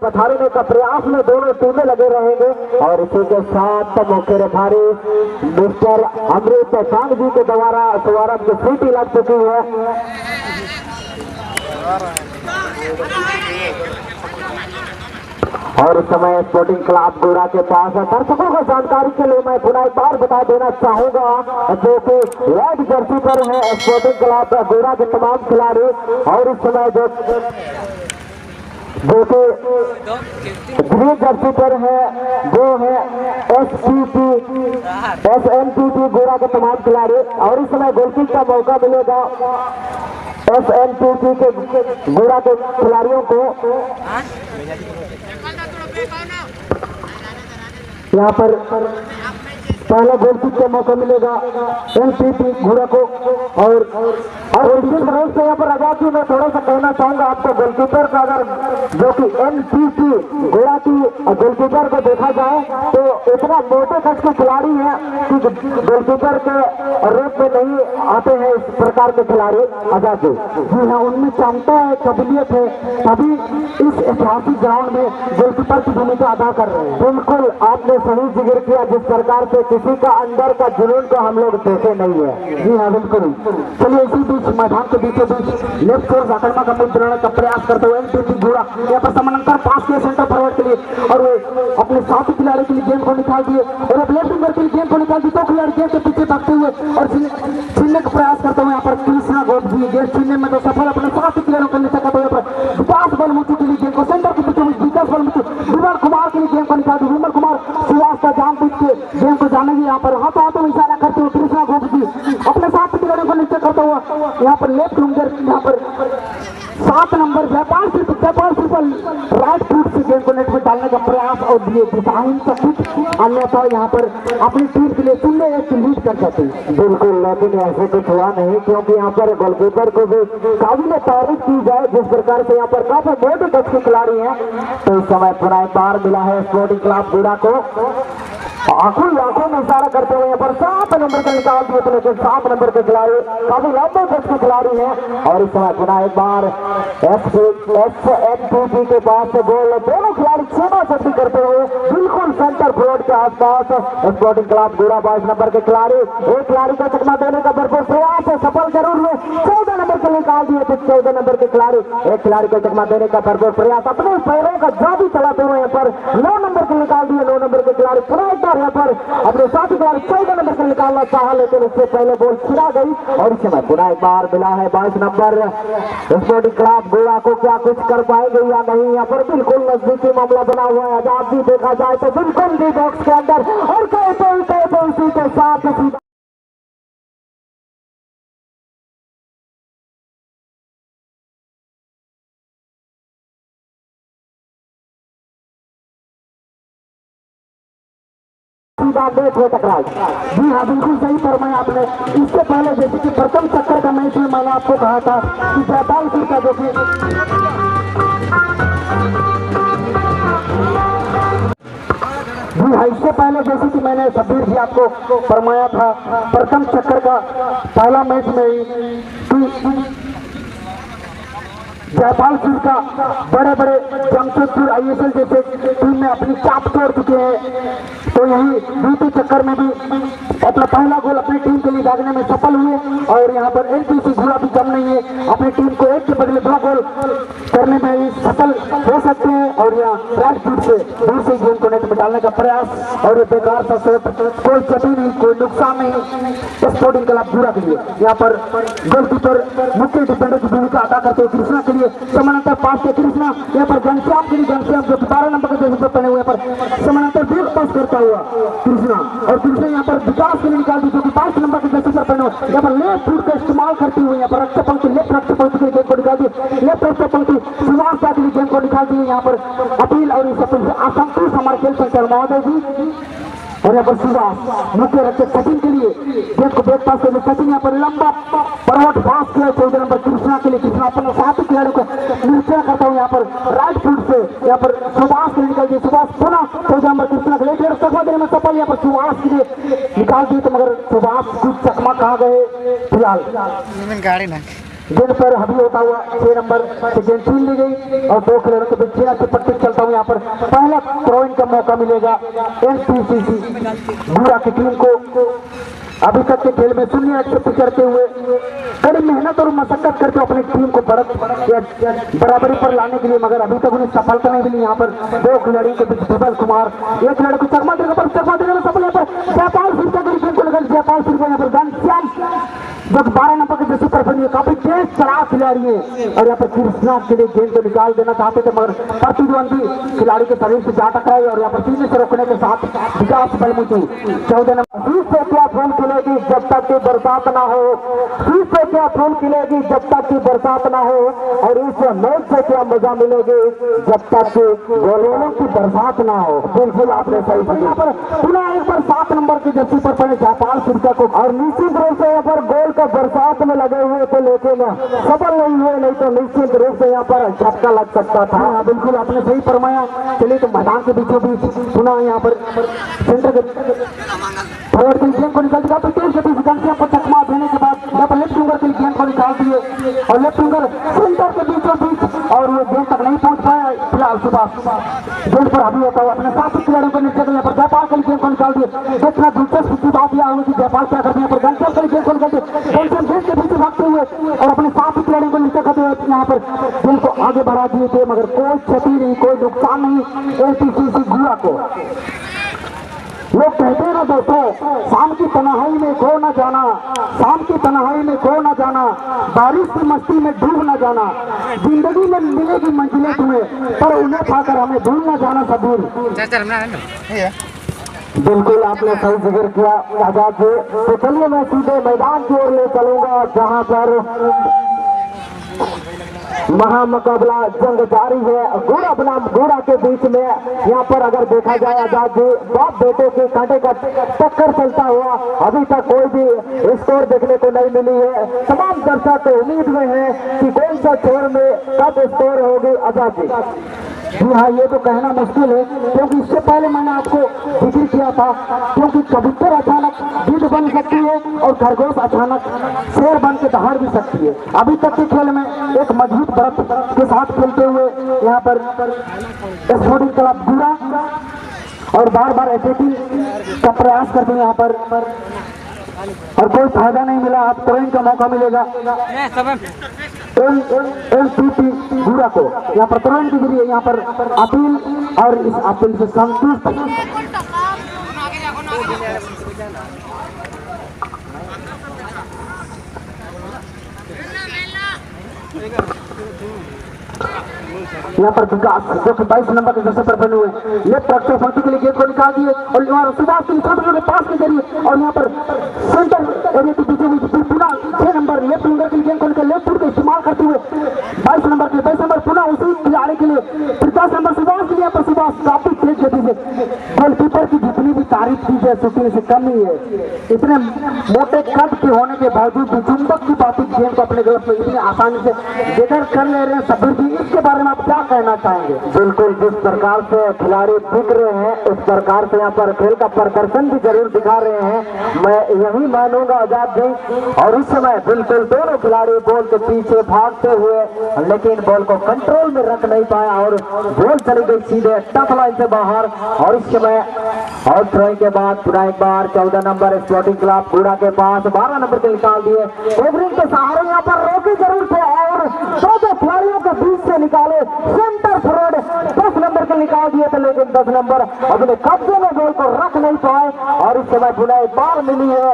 पथारने का प्रयास में दोनों टीमें लगे रहेंगे और इसी के साथ मुख्य रेफरी मिस्टर अमृत चांद जी के द्वारा शुभारंभ की सीटी लग चुकी है। और इस समय स्पोर्टिंग क्लब गोरा के पास है। दर्शकों को जानकारी के लिए मैं पुनः एक बार बता देना चाहूंगा जो कि रेड जर्सी पर है स्पोर्टिंग क्लब गोरा के तमाम खिलाड़ी और इस समय जो कि ग्रीन जर्सी पर है वो है SNPT गोरा के तमाम खिलाड़ी और इस समय गोलकीपर का मौका मिलेगा SNPT के गोरा के खिलाड़ियों को। यहाँ पर पहला गोलकीपर का मौका मिलेगा NPT घोड़ा को और विशेष रूप से यहाँ पर आजाद मैं थोड़ा सा कहना चाहूंगा आपको गोलकीपर का अगर जो कि NPT घोड़ा की गोलकीपर को देखा जाए तो इतना मोटे कद के खिलाड़ी हैं कि गोलकीपर के रूप में नहीं आते हैं इस प्रकार के खिलाड़ी। आजाद जी हाँ, उनमें क्षमता है, काबिलियत है, तभी इस ऐतिहासिक ग्राउंड में गोलकीपर की भूमिका अदा कर रहे हैं। बिल्कुल आपने सही जिक्र किया, जिस प्रकार से किसी का अंदर का जुनून को हम लोग देखे नहीं है। जी हाँ बिल्कुल। चलिए इसी बीच मैदान के बीचों बीच लेफ्ट फोर्स आक्रमण का मुद्रण का प्रयास करते हुए NPT घोड़ा यहाँ पर समानांतर पास किया सेंटर फॉरवर्ड के लिए और वे अपने साथी खिलाड़ी के लिए गेम को निकाल दिए और अब लेफ्ट विंगर के लिए गेम को निकाल दिए। 2 खिलाड़ी गेम के पीछे भागते हुए और छीनने का प्रयास करते हुए यहाँ पर कृष्णा गोपजी गेम छीनने में तो सफल अपने साथी खिलाड़ियों को ले सका। तो यहाँ पर विकास बलमुचू के लिए गेम को सेंटर के बीचों बीच विकास बलमुचू विमल कुमार के लिए गेम को निकाल दिया। विमल कुमार श्रीवास्तव जान बुझ के गेम को जानेंगे। यहाँ पर हाथों हाथों इशारा करते हुए कृष्णा गोपजी अपने साथी खिलाड़ियों को नीचे करता हुआ यहाँ पर लेफ्ट विंगर यहाँ पर 7 नंबर जयपाल राइट फुट से गेम को नेट में डालने का प्रयास और दिए दिशाहीन अन्यथा यहाँ पर अपनी टीम के लिए 0-1 की लीड कर सकते हैं। बिल्कुल, लेकिन ऐसे कुछ हुआ नहीं क्योंकि यहाँ पर गोलकीपर को भी काबिल तारीफ की जाए जिस प्रकार से यहाँ पर काफी मोटे कद के खिलाड़ी हैं। तो इस समय पुनः एक बार मिला है स्पोर्टिंग क्लब गोरा को आंखों में इशारा करते हुए यहाँ पर 7 नंबर का निकाल दिए थे, लेकिन 7 नंबर के खिलाड़ी काफी लंबे कद के खिलाड़ी हैं और इस समय पुनः एक बार SNPT के पास से गोल दोनों खिलाड़ी सीमा चट्टी करते हुए बिल्कुल सेंटर फॉरवर्ड के आसपास स्पोर्टिंग क्लब गोरा 22 नंबर के खिलाड़ी एक खिलाड़ी को चकमा देने का भरपूर प्रयास है, सफल जरूर हुए। 14 नंबर को निकाल दिए थे 14 नंबर के खिलाड़ी एक खिलाड़ी को चकमा देने का भरपूर प्रयास अपने पैरों का जादू चलाते हुए यहाँ पर 9 नंबर को निकाल दिए। 9 नंबर के खिलाड़ी यहाँ पर अपने साथी खिलाड़ी 14 नंबर से निकालना चाहा लेकिन उससे पहले बॉल छिड़ा गई और इस समय पुनः एक बार मिला है 22 नंबर स्पोर्टिंग क्लब गोरा को। क्या कुछ कर पाएंगे या नहीं, यहाँ पर बिल्कुल नजदीकी मामला बना हुआ है। आजाद भी देखा जाए तो बिल्कुल डी बॉक्स के अंदर और कहते उसी के साथ टकराई। जी हाँ बिल्कुल सही फरमाया आपने। इससे पहले जैसे कि प्रथम चक्कर का मैच में मैंने आपको कहा था कि जयपालपुर का जो कि जी हाँ इससे पहले जैसे कि मैंने सबीर जी आपको फरमाया था प्रथम चक्कर का पहला मैच में ही जयपालपुर का बड़े जमशेदपुर ISL जैसे टीम में अपनी चाप तोड़ चुके हैं। तो यही दूसरे चक्कर में भी अपना पहला गोल अपनी टीम के लिए दागने में सफल हुए और यहाँ पर NPT घोड़ा भी कम नहीं है, अपनी टीम को 1 के बदले 2 गोल करने में भी सफल हो सकते हैं और यहाँ राइट फुट से दूर से गेम को नेट में डालने का प्रयास और बेकार सा शॉट, कोई क्षति नहीं, कोई नुकसान नहीं स्पोर्टिंग क्लब गोरा के लिए। यहाँ पर गोलकीपर मुख्य डिफेंडर की भूमिका अदा करते हुए कृष्णा के लिए समानांतर पास के कृष्णा यहाँ पर घनश्याम के लिए घनश्याम जो 12 नंबर के जैसे पहने हुए पर समानांतर बेग पास करता हुआ कृष्णा और कृष्णा यहाँ पर विकास के लिए निकाल दी जो कि 5 नंबर के जैसे पर पहने हुए यहाँ पर लेफ्ट फुट का इस्तेमाल करते हुए यहाँ पर रक्षा पंक्ति लेफ्ट रक्षा पंक्ति के लिए गेम को निकाल दिए। लेफ्ट रक्षा पंक्ति सुभाष के लिए गेम को निकाल दिए। यहाँ पर अपील और इस अपील से असंतुष्ट हमारे खेल संचालक महोदय जी और यहाँ पर सुभाष मुख्य रक्षक सचिन के लिए गेम को बैक पास करके सचिन यहाँ पर लंबा फॉरवर्ड पास किया 14 नंबर कृष्णा के लिए। कृष्णा अपने साथी खिलाड़ी को निरीक्षण करता हूँ यहाँ पर राइट फुट से यहाँ पर सुभाष के लिए निकाल दिए। सुभाष पुनः 14 नंबर कृष्णा के लिए चकमा देने में सफल। यहाँ पर सुभाष के लिए निकाल दिए तो मगर सुभाष कुछ चकमा कहा गए फिलहाल गाड़ी ना जिन पर अभी होता हुआ 6 नंबर सेकेंड छीन ली गई और 2 खिलाड़ियों के बीच छीना चिपट्टी चलता हुआ यहाँ पर पहला थ्रो-इन का मौका मिलेगा एनपीसीसी गुड़ा की टीम को। अभी तक के खेल में 0 एक्सेप्ट करते हुए कड़ी मेहनत और मशक्कत करके अपनी टीम को बराबरी पर लाने के लिए, मगर अभी तक उन्हें सफलता नहीं मिली। यहाँ पर 2 खिलाड़ियों के बीच विमल कुमार एक खिलाड़ी को चकमा देने पर सफल। यहाँ पर जयपाल सिंह का गेंद को लगा, जयपाल सिंह को यहाँ पर घनश्याम जो 12 नंबर के जैसे पर काफी तेज चढ़ा खिलाड़ी है और यहाँ पर कृष्णा के लिए गेंद को निकाल देना चाहते थे, मगर प्रतिद्वंदी खिलाड़ी के शरीर से जा टकराई और यहाँ पर सीने से रोकने के साथ विकास बलमुखी 14 नंबर से क्या फूल खिलेगी जब तक की बरसात ना हो, से क्या फूल खिलेगी जब तक की बरसात ना हो, और इस मैच से क्या मजा मिलेगी जब तक की गोलों की बरसात ना हो। बिल्कुल आपने सही कहा। यहाँ पर पुनः एक बार 7 नंबर की जर्सी पर पड़े जयपाल सिंह को और निश्चित रूप से यहाँ पर गोल का बरसात में लगे हुए थे, लेकिन सफल नहीं हुए, नहीं तो निश्चित रूप से यहाँ पर झटका लग सकता था। हाँ बिल्कुल आपने सही फरमाया। चलिए तो मैदान के बीचों बीच पुनः यहाँ पर सेंटर फॉरवर्ड के गेंद को निकाल दिया, तो तेज गति से घनश्याम को चकमा देने के बाद यहाँ पर लेफ्ट विंगर के गेंद को निकाल दिए और लेफ्ट विंगर सेंटर के बीचों बीच और वो गेंद तक नहीं पहुंच पाया। फिलहाल सुबह गेंद पर हावी होता हुआ अपने साथी खिलाड़ियों को नीचे पर जयपाल के गेंद को निकाल दिए। देखना दिलचस्प की बात यह हुई कि जयपाल क्या करते हैं, पर घनश्याम के गेंद को निकाल दिए, घनश्याम गेंद के पीछे भागते हुए और अपने साथी खिलाड़ियों को नीचे करते हुए यहाँ पर गेंद को आगे बढ़ा दिए थे, मगर कोई क्षति नहीं, कोई नुकसान नहीं एनपीसीसी गुड़ा को। लोग कहते हैं ना दोस्तों, शाम की तन्हाई में खो न जाना, शाम की तन्हाई में खो न जाना, बारिश की मस्ती में डूब न जाना, जिंदगी में मिलेगी मंजिलें तुम्हें, पर उन्हें खाकर हमें भूल न जाना सबूर। बिल्कुल आपने सही जिक्र किया आजाद जी। तो चलिए मैं सीधे मैदान की ओर ले चलूंगा जहां पर महामुकाबला जंग जारी है गुड़ा बनाम गुड़ा के बीच में। यहाँ पर अगर देखा जाए आजाद जी, बाप बेटे के कांटे का टक्कर चलता हुआ अभी तक कोई भी स्कोर देखने को नहीं मिली है। तमाम दर्शक उम्मीद में हैं कि कौन सा छोर में कब स्कोर होगी आजाद जी। जी हाँ, ये तो कहना मुश्किल है क्योंकि इससे पहले मैंने आपको जिक्र किया था, क्योंकि कबूतर अचानक गिद्ध बन सकती है और खरगोश अचानक शेर बन के दहाड़ भी सकती है। अभी तक के खेल में एक मजबूत बरत के साथ खेलते हुए यहाँ पर स्पोर्टिंग क्लब गुड़ा और बार बार अटैकिंग का प्रयास करते हैं यहाँ पर और कोई फायदा नहीं मिला। अब थ्रो-इन का मौका मिलेगा एनपीपी गुड़ा को। यहाँ पर थ्रो-इन के जरिए यहाँ पर अपील और इस अपील से संतुष्ट यहाँ पर विकास जो कि 22 नंबर के जैसे पर बने हुए लेफ्ट रखते पंक्ति के लिए गेंद को निकाल दिए और यहाँ सुभाष के छोटे पास के जरिए और यहाँ पर सेंटर एरिया के बीचों बीच पुनः 6 नंबर लेफ्ट विंगर के गेंद को निकाल लेफ्ट फुट का इस्तेमाल करते हुए 22 नंबर पुनः उसी खिलाड़ी के लिए 50 नंबर सुभाष के लिए यहाँ पर सुभाष काफी तेज गति से गोलकीपर की जितनी भी तारीफ की जाए उतनी से कम ही है। इतने मोटे कद के होने के बावजूद भी चुंबक की बाती गेंद को अपने गलत में इतनी आसानी से गेदर कर ले रहे हैं सबीर जी, इसके बारे में आप क्या कहना चाहेंगे? बिल्कुल, जिस प्रकार से खिलाड़ी दिख रहे हैं उस प्रकार से यहाँ पर खेल का प्रदर्शन भी जरूर दिखा रहे हैं, मैं यही मानूंगा आजाद जी। और इस समय बिल्कुल दोनों खिलाड़ी बॉल के पीछे भागते हुए लेकिन बॉल को कंट्रोल में रख नहीं पाया और बॉल चली गई सीधे टफ लाइन से बाहर। और इस समय और थ्रोइंग के बाद पुनः एक बार 14 नंबर स्पोर्टिंग क्लब गुड़ा के पास 12 नंबर के निकाल दिए, ओवरिंग के सहारे यहाँ पर रोकी जरूर थे और दो खिलाड़ियों के बीच से निकाले सेंटर फॉरवर्ड 10 नंबर के निकाल दिए थे, लेकिन 10 नंबर अपने कब्जे में बॉल को रख नहीं पाए। और इस समय पुनः एक बार मिली है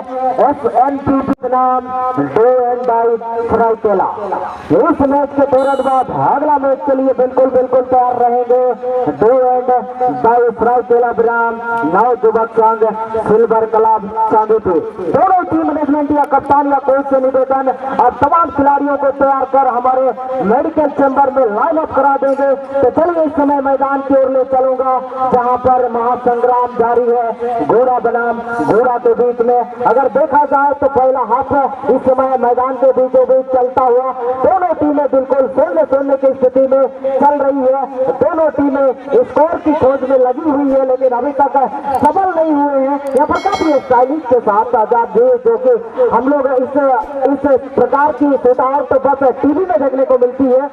एसएनपी नाम डू एंड डाई सरायकेला। इस मैच के तुरंत बाद अगला मैच के लिए बिल्कुल तैयार रहेंगे डू एंड डाई सरायकेला विराम नव युवक संघ सिल्वर क्लब चांदीपुर। दोनों टीम मैनेजमेंट या कप्तान या कोच से निवेदन और तमाम खिलाड़ियों को तैयार कर हमारे मेडिकल चैम्बर में लाइन अप करा देंगे। तो चलिए इस समय मैदान की ओर ले चलूंगा जहां पर महासंग्राम जारी है घोड़ा बनाम घोड़ा के बीच में। अगर देखा जाए तो पहला हाफ इस समय मैदान के बीचों बीच चलता हुआ। दोनों टीमें बिल्कुल 0-0 की स्थिति में चल रही है। दोनों टीमें स्कोर की खोज में लगी हुई है, लेकिन अभी तक सफल नहीं हुए हैं। यहाँ पर काफी स्टाइलिश के साथ आजाद भी, जो कि हम लोग इस प्रकार की सुतार तो बस टीवी में देखने को मिलती है।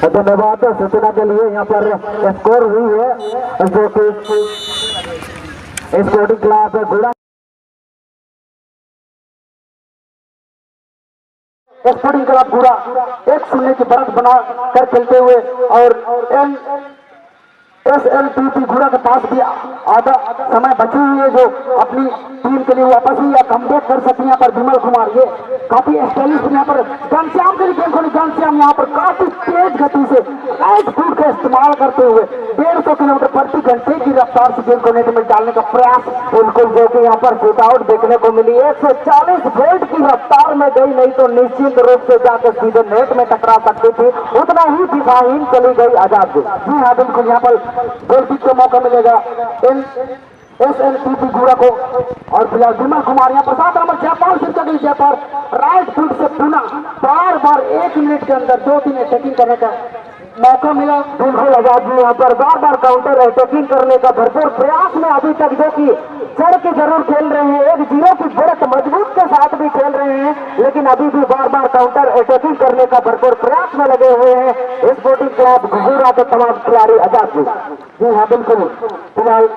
धन्यवाद सूचना के लिए। यहाँ पर स्कोर हुई है जो कि स्पोर्टिंग क्लब गुड़ा स्पोर्टिंग क्लब गुड़ा 1-0 की बढ़त बना कर खेलते हुए, और SLPP गुड़ा के पास भी आधा समय बची हुई है, जो अपनी टीम के लिए वापस ही या कमबैक कर सकते हैं। यहाँ पर विमल कुमार ये काफी स्टाइलिश, यहाँ पर घनश्याम के लिए घनश्याम यहाँ पर काफी तेज गति से राइट फुट का इस्तेमाल करते हुए 150 किलोमीटर प्रति घंटे की रफ्तार से गेंद को नेट में डालने का प्रयास, बिल्कुल जो कि यहाँ पर शूट आउट देखने को मिली। 140 वोल्ट की रफ्तार में गई, नहीं तो निश्चित रूप से जाकर सीधे नेट में टकरा सकती थी। उतना ही दिशाहीन चली गई आजाद जी। हाँ बिल्कुल, यहाँ पर गोल किक का मौका मिलेगा SLPP गुड़ा को, और फिलहाल विमल कुमार यहाँ पर 7 नंबर जयपाल सिंह के जयपाल राइट फुट से पुनः बार 1 मिनट के अंदर 2-3 अटैकिंग करने का मौका मिला। बिल्कुल आजाद जी यहाँ पर बार काउंटर अटैकिंग करने का भरपूर प्रयास में अभी तक जो कि चढ़ के जरूर खेल रहे हैं, 1-0 की बढ़त मजबूत के साथ भी खेल रहे हैं, लेकिन अभी भी बार काउंटर अटैकिंग करने का भरपूर प्रयास में लगे हुए हैं स्पोर्टिंग क्लब घुघुरा के तमाम खिलाड़ी आजाद जी। जी हाँ बिल्कुल, फिलहाल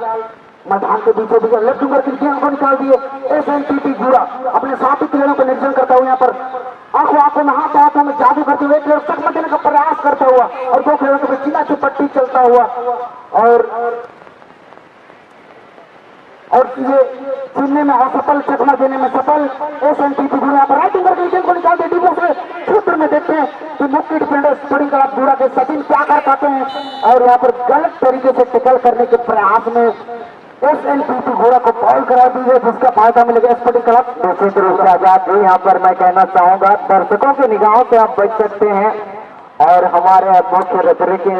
मैदान के बीचों बीच लेफ्ट विंगर की गेंद को निकाल दिए SLPP गुड़ा अपने साथी खिलाड़ियों को निरीक्षण करता हुआ, यहाँ पर आंखों में हाथों में जादू करते हुए एक खिलाड़ी चकमा देने का प्रयास करता हुआ, और 2 खिलाड़ियों के चिन्हा की पट्टी चलता हुआ, और ये चुनने में असफल, चकमा देने में सफल SLPP गुड़ा। यहाँ पर राइट विंगर की गेंद को निकाल दिए डिब्बों से क्षेत्र में। देखते हैं कि मुख्य डिफेंडर स्पोर्टिंग क्लब गुड़ा के सचिन क्या कर पाते हैं, और यहाँ पर गलत तरीके से टैकल करने के प्रयास में SLPP घोड़ा को फाउल करा दी है, जिसका फायदा मिलेगा स्पोर्टिंग क्लब। निश्चित रूप से आजाद जी यहाँ पर मैं कहना चाहूंगा, दर्शकों की निगाहों से आप बच सकते हैं, और हमारे मुख्य रेफरी की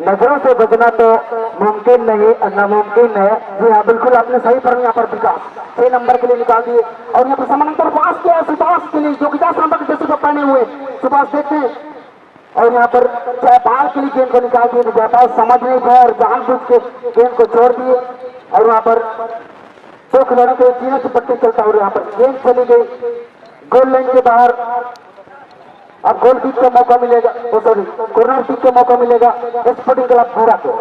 नजरों से बचना तो मुमकिन नहीं, नामुमकिन है। जी हाँ बिल्कुल, आपने सही पर यहाँ पर विकास 6 नंबर के लिए निकाल दिए, और यहाँ पर समानांतर पास किया है सुभाष के लिए, जो कि 10 नंबर के जैसे को पहने हुए सुभाष देखते हैं, और यहाँ पर जयपाल के लिए गेंद को निकाल दिए। जयपाल समझ नहीं पाया और जानबूझ के गेंद को छोड़ दिए, और वहां पर 2 खिलाड़ियों के चिन्ह की पट्टी चलता हुआ यहाँ पर गेंद चली गई गोल लाइन के बाहर। अब गोल किक का मौका मिलेगा, सॉरी कॉर्नर किक का मौका मिलेगा स्पोर्टिंग क्लब गुड़ा को।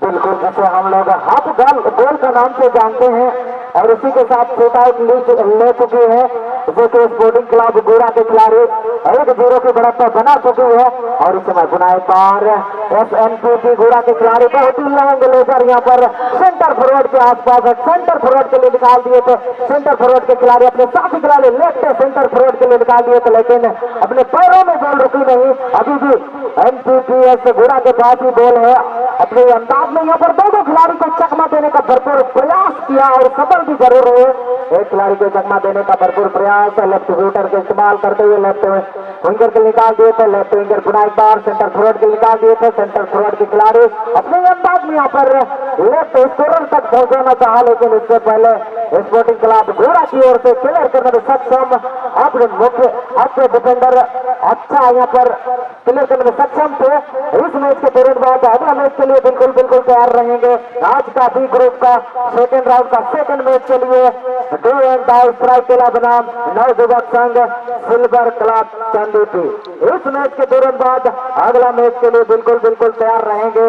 बिल्कुल, जिसे हम लोग हाफ गोल का नाम से जानते हैं, और इसी के साथ शूट आउट ले चुके हैं, जो कि स्पोर्टिंग क्लब गुड़ा के खिलाड़ी 1-0 की बढ़त बना चुकी है। और इस समय बुनाई पार SLPP गुड़ा के खिलाड़ी बहुत ही लॉन्ग लेकर यहाँ पर सेंटर फॉरवर्ड के आसपास सेंटर फॉरवर्ड के लिए निकाल दिए, तो सेंटर फॉरवर्ड के खिलाड़ी अपने साथी खिलाड़ी लेफ्ट सेंटर फॉरवर्ड के लिए निकाल दिए, तो लेकिन अपने पैरों में बॉल रुकी नहीं। अभी भी MPPS गुड़ा के पास ही बॉल है। अपने अंदाज में यहाँ पर 2 खिलाड़ी को चकमा देने का भरपूर प्रयास किया, और सफल भी जरूर हुए। एक खिलाड़ी को चकमा देने का भरपूर प्रयास लेफ्ट शूटर का इस्तेमाल करते हुए लेफ्ट विंगर के निकाल दिए थे, लेफ्ट विंगर बुनाई बार सेंटर फॉरवर्ड के निकाल दिए थे। सेंटर फॉरवर्ड के खिलाड़ी अपने अंदाज में यहाँ पर लेफ्ट स्कोरर तक पहुंचाना चाहा, लेकिन इससे पहले स्पोर्टिंग क्लब घोड़ा की ओर से क्लियर करने में सक्षम अपने डिफेंडर अच्छा यहाँ पर क्लियर करने में सक्षम थे। इस मैच के तुरंत बाद अगला मैच के लिए बिल्कुल तैयार रहेंगे। आज का बी ग्रुप का सेकंड राउंड का सेकंड मैच के लिए डू एंड डाई स्ट्राइक के बनाम नवयुवक संघ सिल्वर क्लब चांदीपुर। इस मैच के तुरंत बाद अगला मैच के लिए बिल्कुल तैयार रहेंगे।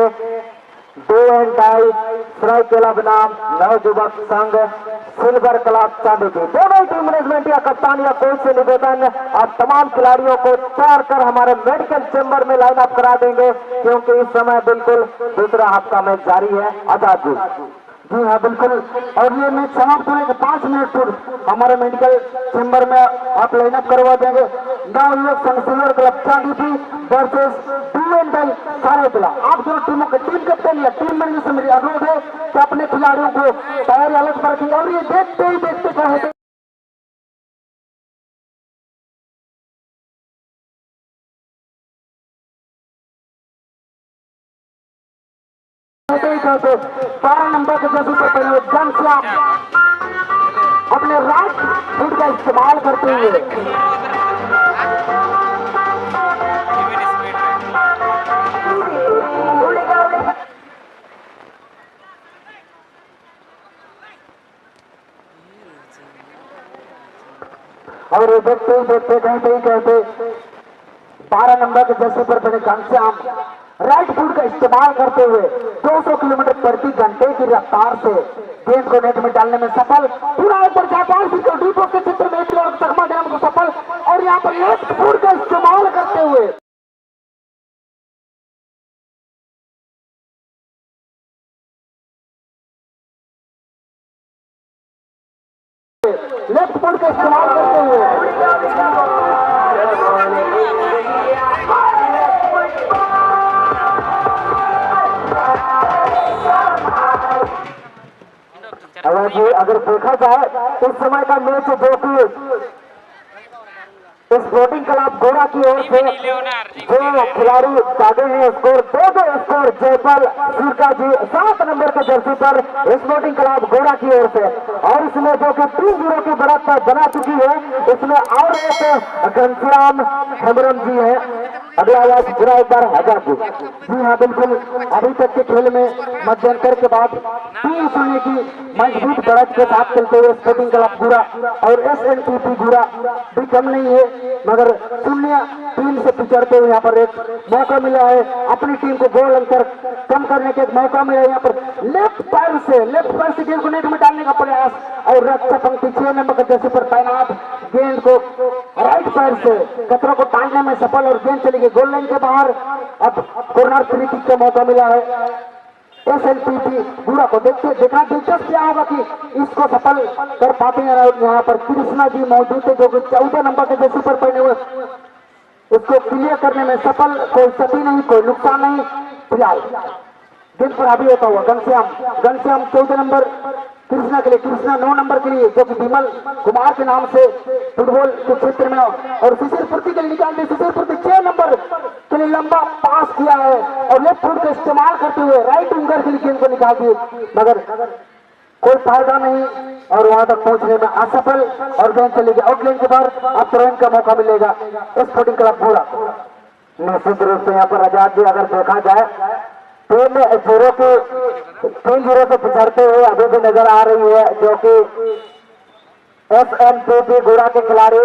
डू एंड डाई स्ट्राइक के बनाम नवयुवक संघ सिल्वर क्लब चांदीपुर। दोनों टीम मैनेजमेंट या कप्तान या कोच से निवेदन, आप तमाम खिलाड़ियों को तैयार कर हमारे मेडिकल चेंबर में लाइन अप करा देंगे, क्योंकि इस समय बिल्कुल दूसरा हाफ का मैच जारी है। आजाद जी। जी हाँ बिल्कुल, और ये मैच समाप्त होने के 5 मिनट पूर्व हमारे मेडिकल चेंबर में आप लाइन अप करवा देंगे। नवयुवक संघ silver club Chandipur versus do and die Saretla. आप दोनों टीमों के टीम कैप्टन या टीम मैनेजर से मेरी अनुरोध है कि अपने खिलाड़ियों को तैयारी अलग पर रखेंगे, और ये देखते ही देखते कहे कहते ही कहते 12 नंबर के जैसे पर पहले घनश्याम अपने राइट फुट का इस्तेमाल करते हुए और देखते ही देखते कहते ही कहते 12 नंबर के जैसे पर बने घनश्याम राइट फुट का इस्तेमाल करते हुए 200 किलोमीटर प्रति घंटे की रफ्तार से गेंद को नेट में डालने में सफल। पूरा ऊपर जापान सिक्योरिटी पोस्ट के चित्र में तगमा डैम को सफल और यहाँ पर लेफ्ट फुट का इस्तेमाल करते हुए लेफ्ट फुट का इस्तेमाल करते हुए अगर देखा जाए इस समय का मैच जो कि स्पोर्टिंग क्लब गोरा की ओर से जो खिलाड़ी दागे हैं स्कोर 2-2 स्कोर जयपाल सिरका जी 7 नंबर के जर्सी पर स्पोर्टिंग क्लब गोरा की ओर से और इसमें जो कि 3-0 की बढ़त बना चुकी है इसमें और एक घनश्याम हेमरम जी है। अगला आवाज पूरा एक बार आजाद जी हाँ बिल्कुल अभी तक के खेल में मध्यांतर के बाद 3-0 की मजबूत बढ़त के साथ चलते हुए स्पोर्टिंग क्लब गोरा और SNPP गोरा भी कम नहीं है मगर 0-3 से पिछड़ते हुए यहाँ पर एक मौका मिला है अपनी टीम को गोल अंतर कम करने का एक मौका मिला है। यहाँ पर लेफ्ट पैर से गेंद को नेट में डालने का प्रयास और रक्षा पंक्ति 6 नंबर के जैसे पर तैनात गेंद को राइट पैर से कतरों को टांगने में सफल और गेंद चली गई गोल लाइन के बाहर। अब कॉर्नर फ्री किक का मौका मिला है SNPP पूरा को देखना दिलचस्प क्या होगा कि इसको सफल कर पाते हैं। यहाँ पर कृष्णा जी मौजूद है जो कि 14 नंबर के जैसे पर पहने हुए उसको क्लियर करने में सफल कोई क्षति नहीं कोई नुकसान नहीं। फिलहाल गेंद पर हावी होता हुआ घनश्याम 14 नंबर कृष्णा के लिए कृष्णा 9 नंबर के लिए जो कि विमल कुमार के नाम से फुटबॉल के क्षेत्र में और शिशिरपूर्ति के लिए निकाल दी। शिशिरपूर्ति 6 नंबर के लिए लंबा पास किया है और लेफ्ट फुट का इस्तेमाल करते हुए राइट विंगर के लिए गेंद को निकाल दी मगर कोई फायदा नहीं और वहां तक पहुंचने में असफल और गेंद चलेगी आउटलाइन के बाद अब थ्रो-इन का मौका मिलेगा स्पोर्टिंग क्लब गोरा। निश्चित रूप से यहाँ पर आजाद जी अगर देखा जाए 3-0 से पिछड़ते हुए अभी भी नजर आ रही है जो कि SNPP गोरा के खिलाड़ी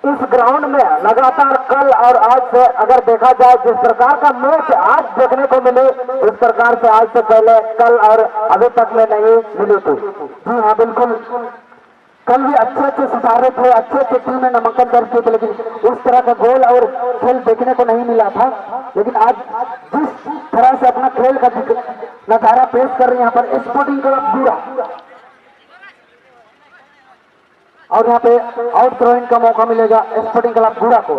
इस ग्राउंड में लगातार कल और आज से अगर देखा जाए जिस प्रकार का मैच आज देखने को मिले इस प्रकार से आज से पहले कल और अभी तक में नहीं मिली थी। जी हाँ बिल्कुल कल भी अच्छे सितारे थे अच्छे टीम में नामांकन दर्ज किए थे लेकिन उस तरह का गोल और खेल देखने को नहीं मिला था। लेकिन आज जिस तरह से अपना खेल का नजारा पेश कर रहे हैं यहाँ पर स्पोर्टिंग क्लब गोरा और यहाँ पे आउट थ्रो-इन का मौका मिलेगा स्पोर्टिंग क्लब गोरा को।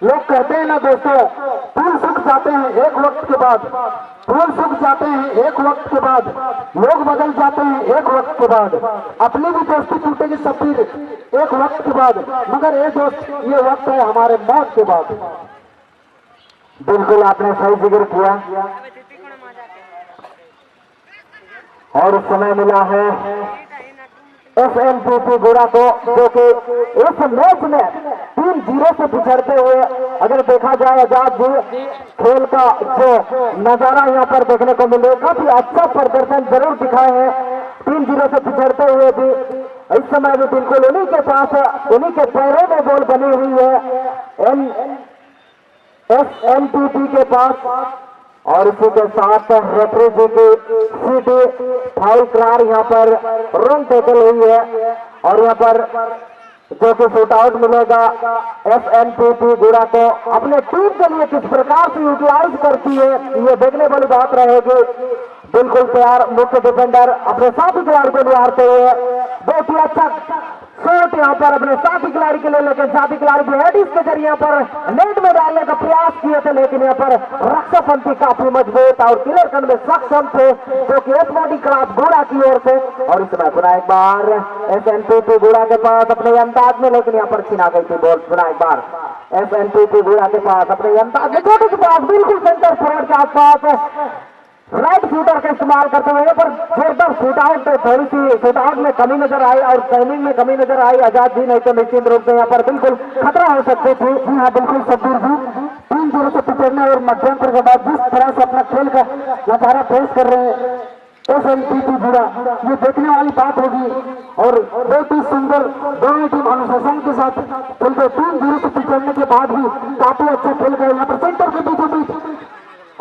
लोग कहते हैं ना दोस्तों फूल सूख जाते हैं एक वक्त के बाद फूल सूख जाते हैं एक वक्त के बाद लोग बदल जाते हैं एक वक्त के बाद अपनी भी दोस्ती टूटेगी सब फिर एक वक्त के बाद मगर ये दोस्त ये वक्त है हमारे मौत के बाद। बिल्कुल आपने सही जिक्र किया और समय मिला है SNPP गोरा को जो कि इस मैच में 3-0 से पिछड़ते हुए अगर देखा जाए आजाद जी खेल का जो नजारा यहाँ पर देखने को मिले काफी अच्छा प्रदर्शन जरूर दिखाए हैं 3-0 से पिछड़ते हुए भी इस समय भी बिल्कुल उन्हीं के पास उन्हीं के पैरों में बॉल बनी हुई है SNPP के पास और इसी के साथ रेफरी जी की सीटी फाउल करार यहाँ पर रन टैकल हुई है और यहाँ पर जो कि शूट आउट मिलेगा SNPP गोरा को अपने टीम के लिए किस प्रकार से यूटिलाइज करती है ये देखने वाली बात रहेगी। बिल्कुल तैयार मुख्य डिफेंडर अपने साथी खिलाड़ी को निहारते हुए बहुत ही अच्छा शॉट यहाँ पर अपने साथी खिलाड़ी के लिए लेकिन साथी खिलाड़ी भी हेडिस के जरिए यहाँ पर नेट में डालने का प्रयास किए थे लेकिन यहाँ पर रक्षापंथी काफी मजबूत और क्लियर करने में सक्षम थे जो कि स्पोर्टिंग क्लब गोरा की ओर से। और इसमें पुनः एक बार SNPP गोरा के पास अपने अंदाज में लेकिन यहाँ पर छीना गई थी बॉल पुनः एक बार SNPP घोड़ा के पास अपने अंदाज में छोटे के पास बिल्कुल सेंटर फॉरवर्ड के आसपास राइट शूटर का इस्तेमाल करते हुए पर जोरदार शूट आउट थोड़ी सी शूट आउट में कमी नजर आई और टाइमिंग में कमी नजर आई। आजाद जी नहीं तो निश्चित रूप से यहाँ पर बिल्कुल खतरा हो सकती थी। जी हाँ बिल्कुल सब्बीर जी 3-0 से पिछड़ने और मध्यंतर के बाद जिस तरह से अपना खेल का नजारा पेश कर रहे हैं SNPP घोड़ा, ये देखने वाली बात होगी। और बहुत ही सुंदर दोनों टीम अनुशासन के साथ खेलते 3-0 से पिछड़ने के बाद भी काफी अच्छा खेल गए। यहाँ पर सेंटर के बीचों बीच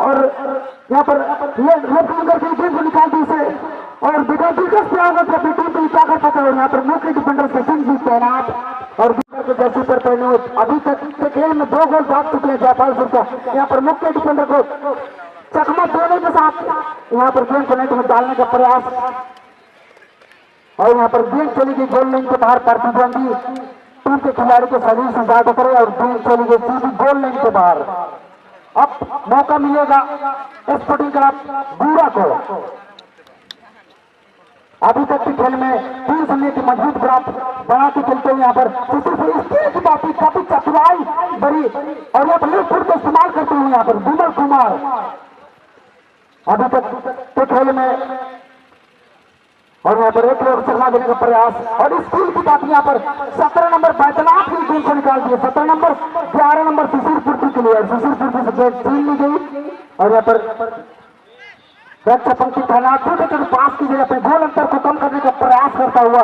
और यहाँ पर लेफ्ट विंगर की गेंद को निकाल दी इसे और बिना दिलचस्प प्रयास अपनी टीम को क्या कर पाते हैं। यहाँ पर मुख्य डिफेंडर सचिन जी तैनात और विंगर के जर्सी पर पहने अभी तक के खेल में 2 गोल भाग चुके हैं जयपाल का। यहाँ पर मुख्य डिफेंडर को चकमा देने के साथ यहाँ पर गेंद को नेट में डालने का प्रयास और यहाँ पर गेंद चली गई गोल लाइन के बाहर। प्रतिद्वंदी टीम के खिलाड़ी के शरीर से ज्यादा करे और गेंद चली गई सीधी गोल लाइन के बाहर। अब मौका मिलेगा स्पोर्टिंग क्लब बूरा को। अभी तक के खेल में 3 समय की मजबूत ग्राफ बना के खेलते हैं। यहाँ पर काफी चतुराई बड़ी और यहाँ पर लेफ्ट फुट का इस्तेमाल करते हुए यहाँ पर विमल कुमार अभी तक के खेल में और यहाँ पर एक और शर्मा देने का प्रयास और इस टीम की बात यहाँ पर 17 नंबर बैतनाथ की टीम को निकाल दिया। 17 नंबर 11 नंबर शिशिरपुर के लिए शिशिरपुर से टीम ली गई और यहाँ पर रक्षा पंक्ति तैनात छोटे छोटे पास की जगह पर गोल अंतर को कम करने का प्रयास करता हुआ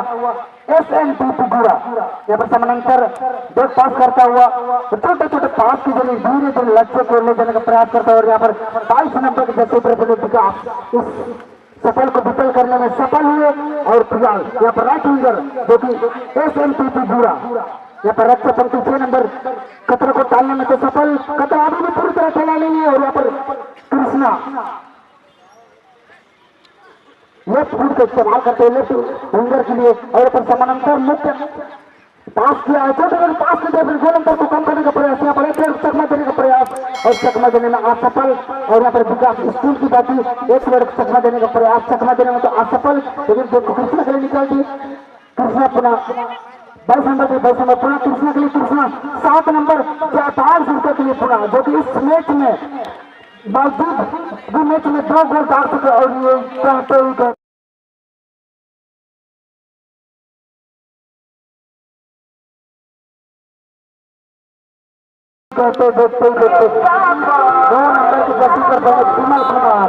SNPP घोड़ा यहाँ पर समानांतर बैक पास करता हुआ छोटे छोटे पास की जगह धीरे धीरे लक्ष्य को ले जाने का प्रयास करता है। और यहाँ पर 22 नंबर के जैसे विकास इस सफल को विफल करने में सफल हुए और फिलहाल यहाँ पर राइट विंगर जो कि SNPP घोड़ा यहाँ पर रक्षा पंक्ति 6 नंबर कतरा को टालने में तो सफल। कतरा अभी भी पूरी तरह खेला नहीं है और यहाँ पर कृष्णा लेफ्ट फुट का इस्तेमाल करते हैं लेफ्ट विंगर के लिए और पर समानांतर मुख्य पास किया है। छोटे छोटे पास के जरिए गोल अंतर को कम करने का प्रयास यहाँ पर एक चकमा देने का प्रयास और चकमा देने में असफल। और यहाँ पर विकास स्कूल की बात एक वर्ग चकमा देने का प्रयास चकमा देने में तो असफल लेकिन कृष्णा के लिए निकाल दी। कृष्णा पुनः 22 नंबर के 22 नंबर पुनः कृष्णा के लिए कृष्णा 7 नंबर 5 के लिए पुनः जो कि इस मैच में बावजूद मैच में 2 गोल डाल चुके और ये चाहते हुए देखते 2 नंबर की गति पर विमल कुमार